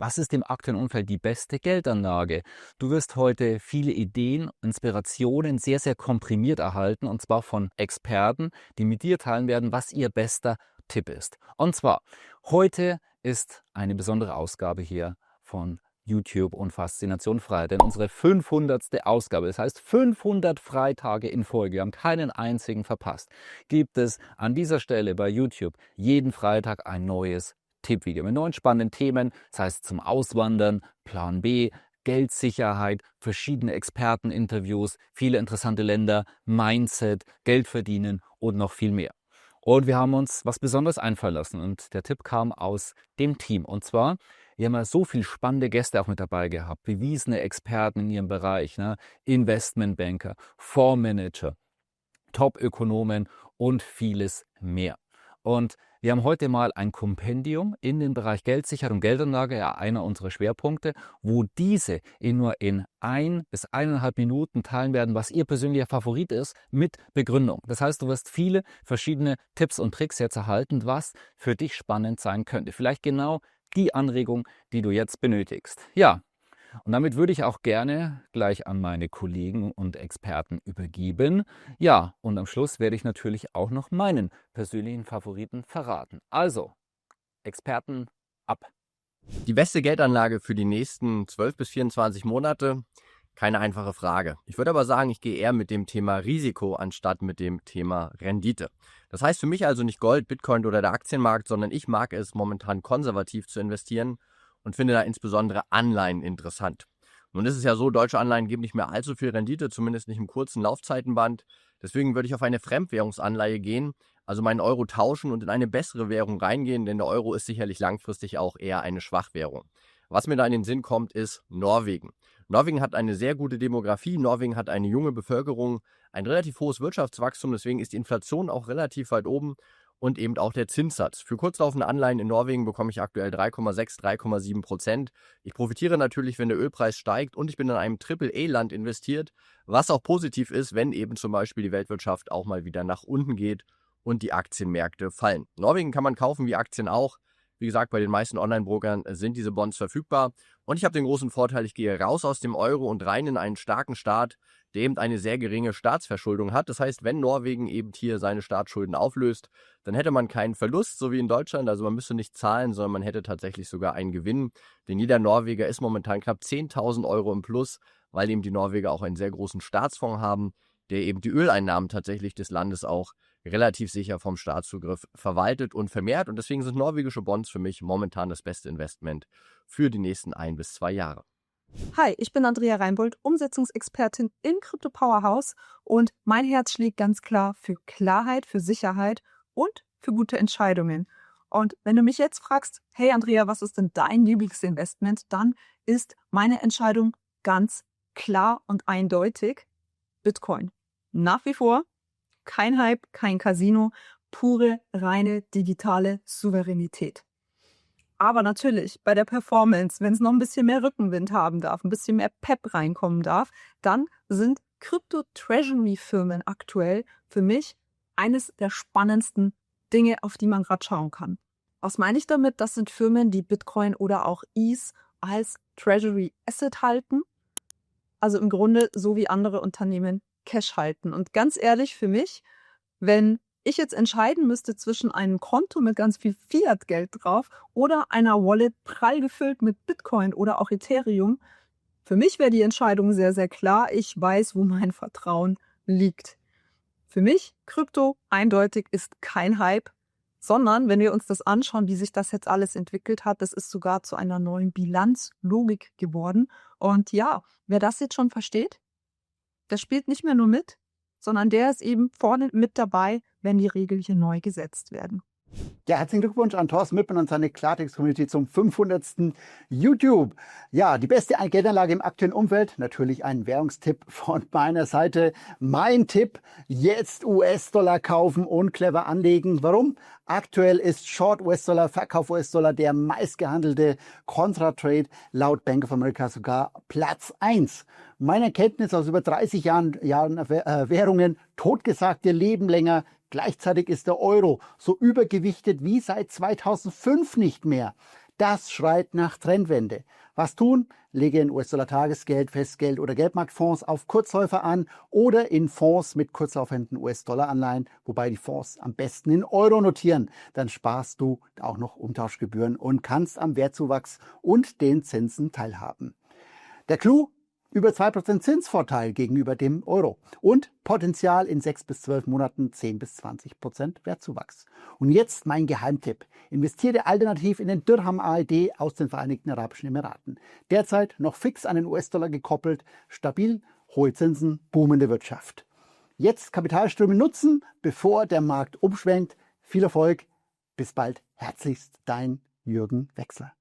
Was ist im aktuellen Umfeld die beste Geldanlage? Du wirst heute viele Ideen, Inspirationen sehr, sehr komprimiert erhalten, und zwar von Experten, die mit dir teilen werden, was ihr bester Tipp ist. Und zwar, heute ist eine besondere Ausgabe hier von YouTube und Faszination frei, denn unsere 500. Ausgabe, das heißt 500 Freitage in Folge, wir haben keinen einzigen verpasst, gibt es an dieser Stelle bei YouTube jeden Freitag ein neues Tippvideo mit neuen spannenden Themen, das heißt zum Auswandern, Plan B, Geldsicherheit, verschiedene Experteninterviews, viele interessante Länder, Mindset, Geld verdienen und noch viel mehr. Und wir haben uns was Besonderes einfallen lassen und der Tipp kam aus dem Team. Und zwar, wir haben ja so viele spannende Gäste auch mit dabei gehabt, bewiesene Experten in ihrem Bereich, ne? Investmentbanker, Fondsmanager, Top-Ökonomen und vieles mehr. Und wir haben heute mal ein Kompendium in den Bereich Geldsicherheit und Geldanlage, ja einer unserer Schwerpunkte, wo diese nur in 1 bis 1,5 Minuten teilen werden, was ihr persönlicher Favorit ist, mit Begründung. Das heißt, du wirst viele verschiedene Tipps und Tricks jetzt erhalten, was für dich spannend sein könnte. Vielleicht genau die Anregung, die du jetzt benötigst. Ja. Und damit würde ich auch gerne gleich an meine Kollegen und Experten übergeben. Ja, und am Schluss werde ich natürlich auch noch meinen persönlichen Favoriten verraten. Also, Experten ab. Die beste Geldanlage für die nächsten 12 bis 24 Monate? Keine einfache Frage. Ich würde aber sagen, ich gehe eher mit dem Thema Risiko anstatt mit dem Thema Rendite. Das heißt für mich also nicht Gold, Bitcoin oder der Aktienmarkt, sondern ich mag es momentan konservativ zu investieren und finde da insbesondere Anleihen interessant. Nun ist es ja so, deutsche Anleihen geben nicht mehr allzu viel Rendite, zumindest nicht im kurzen Laufzeitenband. Deswegen würde ich auf eine Fremdwährungsanleihe gehen, also meinen Euro tauschen und in eine bessere Währung reingehen, denn der Euro ist sicherlich langfristig auch eher eine Schwachwährung. Was mir da in den Sinn kommt, ist Norwegen. Norwegen hat eine sehr gute Demografie, Norwegen hat eine junge Bevölkerung, ein relativ hohes Wirtschaftswachstum, deswegen ist die Inflation auch relativ weit oben. Und eben auch der Zinssatz. Für kurzlaufende Anleihen in Norwegen bekomme ich aktuell 3,6, 3,7%. Ich profitiere natürlich, wenn der Ölpreis steigt und ich bin in einem Triple-A-Land investiert, was auch positiv ist, wenn eben zum Beispiel die Weltwirtschaft auch mal wieder nach unten geht und die Aktienmärkte fallen. Norwegen kann man kaufen, wie Aktien auch. Wie gesagt, bei den meisten Online-Brokern sind diese Bonds verfügbar. Und ich habe den großen Vorteil, ich gehe raus aus dem Euro und rein in einen starken Staat, der eben eine sehr geringe Staatsverschuldung hat. Das heißt, wenn Norwegen eben hier seine Staatsschulden auflöst, dann hätte man keinen Verlust, so wie in Deutschland. Also man müsste nicht zahlen, sondern man hätte tatsächlich sogar einen Gewinn. Denn jeder Norweger ist momentan knapp 10.000 Euro im Plus, weil eben die Norweger auch einen sehr großen Staatsfonds haben, der eben die Öleinnahmen tatsächlich des Landes auch relativ sicher vom Staatszugriff verwaltet und vermehrt. Und deswegen sind norwegische Bonds für mich momentan das beste Investment für die nächsten 1 bis 2 Jahre. Hi, ich bin Andrea Reinbold, Umsetzungsexpertin in Crypto Powerhouse und mein Herz schlägt ganz klar für Klarheit, für Sicherheit und für gute Entscheidungen. Und wenn du mich jetzt fragst, hey Andrea, was ist denn dein Lieblingsinvestment, dann ist meine Entscheidung ganz klar und eindeutig Bitcoin. Nach wie vor kein Hype, kein Casino, pure, reine digitale Souveränität. Aber natürlich bei der Performance, wenn es noch ein bisschen mehr Rückenwind haben darf, ein bisschen mehr Pep reinkommen darf, dann sind Crypto-Treasury-Firmen aktuell für mich eines der spannendsten Dinge, auf die man gerade schauen kann. Was meine ich damit? Das sind Firmen, die Bitcoin oder auch ETH als Treasury Asset halten. Also im Grunde so wie andere Unternehmen Cash halten. Und ganz ehrlich für mich, wenn ich jetzt entscheiden müsste zwischen einem Konto mit ganz viel Fiat-Geld drauf oder einer Wallet prall gefüllt mit Bitcoin oder auch Ethereum, für mich wäre die Entscheidung sehr, sehr klar. Ich weiß, wo mein Vertrauen liegt. Für mich, Krypto eindeutig ist kein Hype, sondern wenn wir uns das anschauen, wie sich das jetzt alles entwickelt hat, das ist sogar zu einer neuen Bilanzlogik geworden. Und ja, wer das jetzt schon versteht, der spielt nicht mehr nur mit, sondern der ist eben vorne mit dabei, wenn die Regeln hier neu gesetzt werden. Ja, herzlichen Glückwunsch an Thorsten Müppmann und seine Klartext-Community zum 500. YouTube. Ja, die beste Geldanlage im aktuellen Umfeld, natürlich ein Währungstipp von meiner Seite. Mein Tipp, jetzt US-Dollar kaufen und clever anlegen. Warum? Aktuell ist Short US-Dollar, Verkauf US-Dollar der meistgehandelte Contra-Trade laut Bank of America sogar Platz 1. Meine Kenntnis aus über 30 Jahren Währungen, totgesagte leben länger. Gleichzeitig ist der Euro so übergewichtet wie seit 2005 nicht mehr. Das schreit nach Trendwende. Was tun? Lege in US-Dollar-Tagesgeld, Festgeld oder Geldmarktfonds auf Kurzläufer an oder in Fonds mit kurzlaufenden US-Dollar-Anleihen, wobei die Fonds am besten in Euro notieren. Dann sparst du auch noch Umtauschgebühren und kannst am Wertzuwachs und den Zinsen teilhaben. Der Clou? Über 2% Zinsvorteil gegenüber dem Euro und Potenzial in 6 bis 12 Monaten 10 bis 20% Wertzuwachs. Und jetzt mein Geheimtipp. Investiere alternativ in den Dirham AED aus den Vereinigten Arabischen Emiraten. Derzeit noch fix an den US-Dollar gekoppelt, stabil, hohe Zinsen, boomende Wirtschaft. Jetzt Kapitalströme nutzen, bevor der Markt umschwenkt. Viel Erfolg, bis bald. Herzlichst dein Jürgen Wechsler.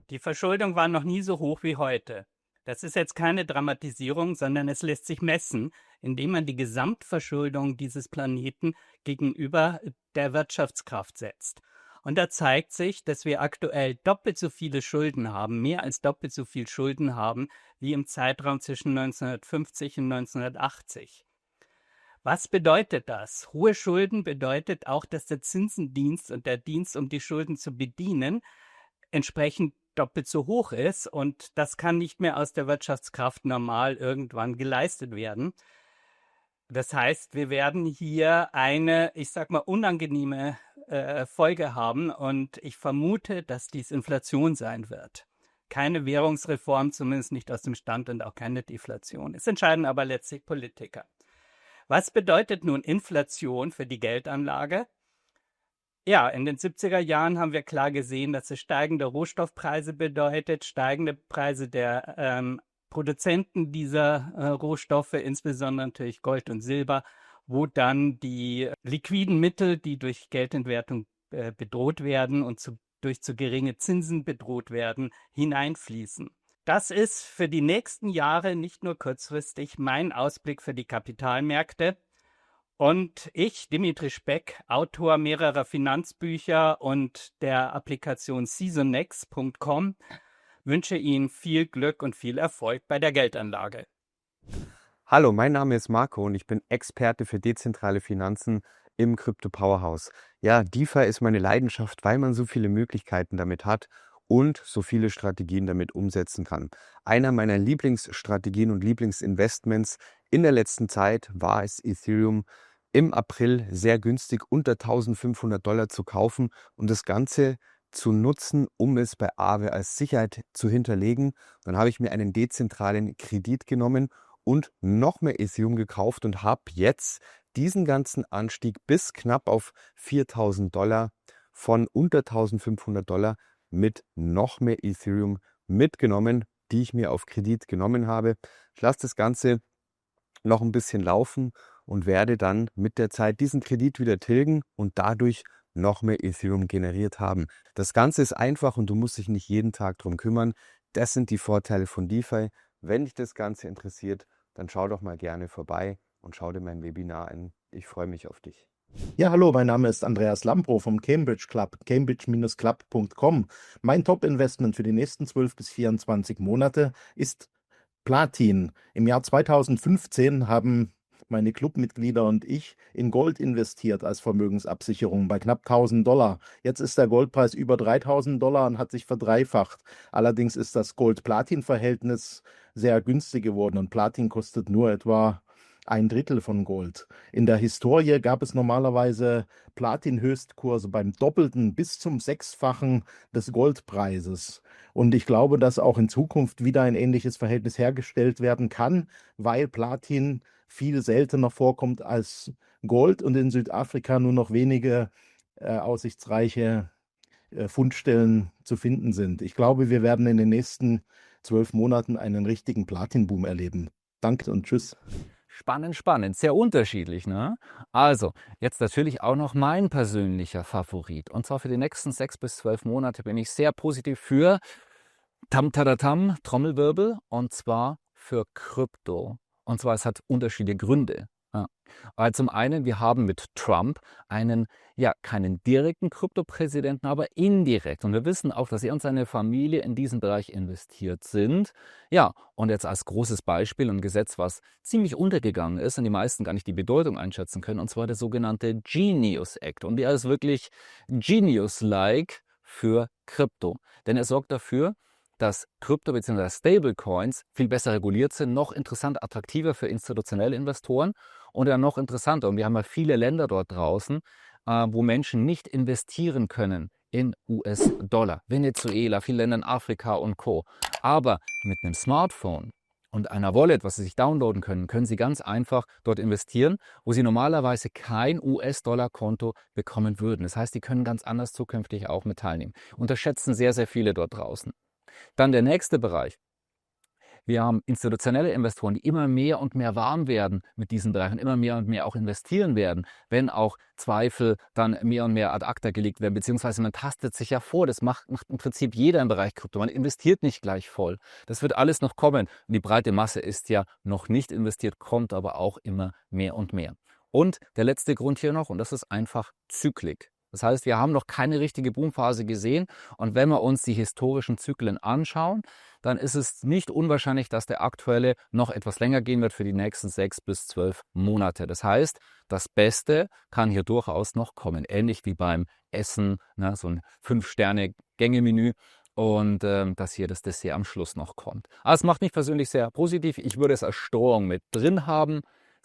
Die Verschuldung war noch nie so hoch wie heute. Das ist jetzt keine Dramatisierung, sondern es lässt sich messen, indem man die Gesamtverschuldung dieses Planeten gegenüber der Wirtschaftskraft setzt. Und da zeigt sich, dass wir aktuell doppelt so viele Schulden haben, mehr als doppelt so viel Schulden haben, wie im Zeitraum zwischen 1950 und 1980. Was bedeutet das? Hohe Schulden bedeutet auch, dass der Zinsendienst und der Dienst, um die Schulden zu bedienen, entsprechend doppelt so hoch ist und das kann nicht mehr aus der Wirtschaftskraft normal irgendwann geleistet werden. Das heißt, wir werden hier eine, ich sag mal, unangenehme Folge haben und ich vermute, dass dies Inflation sein wird. Keine Währungsreform, zumindest nicht aus dem Stand und auch keine Deflation. Es entscheiden aber letztlich Politiker. Was bedeutet nun Inflation für die Geldanlage? Ja, in den 70er Jahren haben wir klar gesehen, dass es steigende Rohstoffpreise bedeutet, steigende Preise der Produzenten dieser Rohstoffe, insbesondere natürlich Gold und Silber, wo dann die liquiden Mittel, die durch Geldentwertung bedroht werden und durch zu geringe Zinsen bedroht werden, hineinfließen. Das ist für die nächsten Jahre nicht nur kurzfristig mein Ausblick für die Kapitalmärkte. Und ich, Dimitri Speck, Autor mehrerer Finanzbücher und der Applikation Seasonex.com, wünsche Ihnen viel Glück und viel Erfolg bei der Geldanlage. Hallo, mein Name ist Marco und ich bin Experte für dezentrale Finanzen im Crypto Powerhouse. Ja, DeFi ist meine Leidenschaft, weil man so viele Möglichkeiten damit hat und so viele Strategien damit umsetzen kann. Einer meiner Lieblingsstrategien und Lieblingsinvestments in der letzten Zeit war es, Ethereum im April sehr günstig unter $1.500 zu kaufen und das Ganze zu nutzen, um es bei Aave als Sicherheit zu hinterlegen. Dann habe ich mir einen dezentralen Kredit genommen und noch mehr Ethereum gekauft und habe jetzt diesen ganzen Anstieg bis knapp auf $4.000 von unter $1.500 mit noch mehr Ethereum mitgenommen, die ich mir auf Kredit genommen habe. Ich lasse das Ganze noch ein bisschen laufen und werde dann mit der Zeit diesen Kredit wieder tilgen und dadurch noch mehr Ethereum generiert haben. Das Ganze ist einfach und du musst dich nicht jeden Tag drum kümmern. Das sind die Vorteile von DeFi. Wenn dich das Ganze interessiert, dann schau doch mal gerne vorbei und schau dir mein Webinar an. Ich freue mich auf dich. Ja, hallo, mein Name ist Andreas Lambro vom Cambridge Club, cambridge-club.com. Mein Top-Investment für die nächsten 12 bis 24 Monate ist Platin. Im Jahr 2015 haben meine Clubmitglieder und ich in Gold investiert als Vermögensabsicherung bei knapp $1.000. Jetzt ist der Goldpreis über $3.000 und hat sich verdreifacht. Allerdings ist das Gold-Platin-Verhältnis sehr günstig geworden und Platin kostet nur etwa 1/3 von Gold. In der Historie gab es normalerweise Platin-Höchstkurse beim Doppelten bis zum 6-fachen des Goldpreises. Und ich glaube, dass auch in Zukunft wieder ein ähnliches Verhältnis hergestellt werden kann, weil Platin viel seltener vorkommt als Gold und in Südafrika nur noch wenige aussichtsreiche Fundstellen zu finden sind. Ich glaube, wir werden in den nächsten 12 Monaten einen richtigen Platinboom erleben. Danke und tschüss. Spannend, spannend, sehr unterschiedlich, ne? Also, jetzt natürlich auch noch mein persönlicher Favorit. Und zwar für die nächsten 6 bis 12 Monate bin ich sehr positiv für Tam-Tadatam, Trommelwirbel, und zwar für Krypto. Und zwar, es hat unterschiedliche Gründe. Ja. Weil zum einen, wir haben mit Trump einen, ja, keinen direkten Kryptopräsidenten, aber indirekt. Und wir wissen auch, dass er und seine Familie in diesen Bereich investiert sind. Ja, und jetzt als großes Beispiel ein Gesetz, was ziemlich untergegangen ist und die meisten gar nicht die Bedeutung einschätzen können, und zwar der sogenannte Genius Act. Und der ist wirklich Genius-like für Krypto. Denn er sorgt dafür, dass Krypto bzw. Stablecoins viel besser reguliert sind, noch interessant, attraktiver für institutionelle Investoren und ja noch interessanter. Und wir haben ja viele Länder dort draußen, wo Menschen nicht investieren können in US-Dollar. Venezuela, viele Länder in Afrika und Co. Aber mit einem Smartphone und einer Wallet, was Sie sich downloaden können, können Sie ganz einfach dort investieren, wo Sie normalerweise kein US-Dollar-Konto bekommen würden. Das heißt, Sie können ganz anders zukünftig auch mit teilnehmen. Unterschätzen sehr, sehr viele dort draußen. Dann der nächste Bereich. Wir haben institutionelle Investoren, die immer mehr und mehr warm werden mit diesen Bereichen, immer mehr und mehr auch investieren werden, wenn auch Zweifel dann mehr und mehr ad acta gelegt werden, beziehungsweise man tastet sich ja vor. Das macht im Prinzip jeder im Bereich Krypto. Man investiert nicht gleich voll. Das wird alles noch kommen. Und die breite Masse ist ja noch nicht investiert, kommt aber auch immer mehr und mehr. Und der letzte Grund hier noch, und das ist einfach Zyklik. Das heißt, wir haben noch keine richtige Boomphase gesehen und wenn wir uns die historischen Zyklen anschauen, dann ist es nicht unwahrscheinlich, dass der aktuelle noch etwas länger gehen wird für die nächsten 6 bis 12 Monate. Das heißt, das Beste kann hier durchaus noch kommen, ähnlich wie beim Essen, ne, so ein 5-Sterne-Gänge-Menü. Und dass hier das Dessert am Schluss noch kommt. Aber es macht mich persönlich sehr positiv. Ich würde es als Steuerung mit drin haben,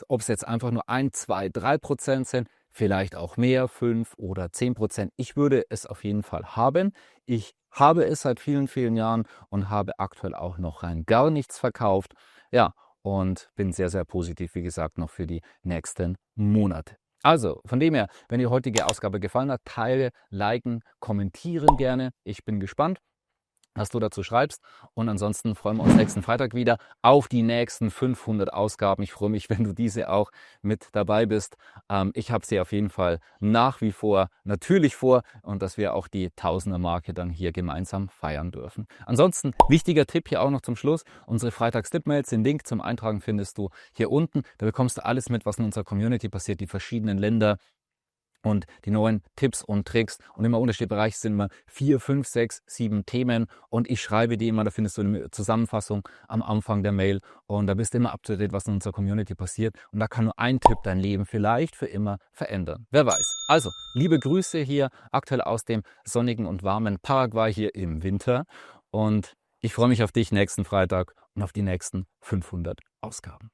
ob es jetzt einfach nur 1, 2, 3% sind. Vielleicht auch mehr, 5 oder 10%. Ich würde es auf jeden Fall haben. Ich habe es seit vielen, vielen Jahren und habe aktuell auch noch rein gar nichts verkauft. Ja, und bin sehr, sehr positiv, wie gesagt, noch für die nächsten Monate. Also, von dem her, wenn die heutige Ausgabe gefallen hat, teile, liken, kommentieren gerne. Ich bin gespannt, was du dazu schreibst. Und ansonsten freuen wir uns nächsten Freitag wieder auf die nächsten 500 Ausgaben. Ich freue mich, wenn du diese auch mit dabei bist. Ich habe sie auf jeden Fall nach wie vor natürlich vor und dass wir auch die Tausender-Marke dann hier gemeinsam feiern dürfen. Ansonsten, wichtiger Tipp hier auch noch zum Schluss. Unsere Freitags-Tipp-Mails, den Link zum Eintragen findest du hier unten. Da bekommst du alles mit, was in unserer Community passiert, die verschiedenen Länder. Und die neuen Tipps und Tricks und immer unterschiedliche Bereiche sind immer 4, 5, 6, 7 Themen und ich schreibe die immer, da findest du eine Zusammenfassung am Anfang der Mail und da bist du immer up to date, was in unserer Community passiert und da kann nur ein Tipp dein Leben vielleicht für immer verändern. Wer weiß. Also, liebe Grüße hier aktuell aus dem sonnigen und warmen Paraguay hier im Winter und ich freue mich auf dich nächsten Freitag und auf die nächsten 500 Ausgaben.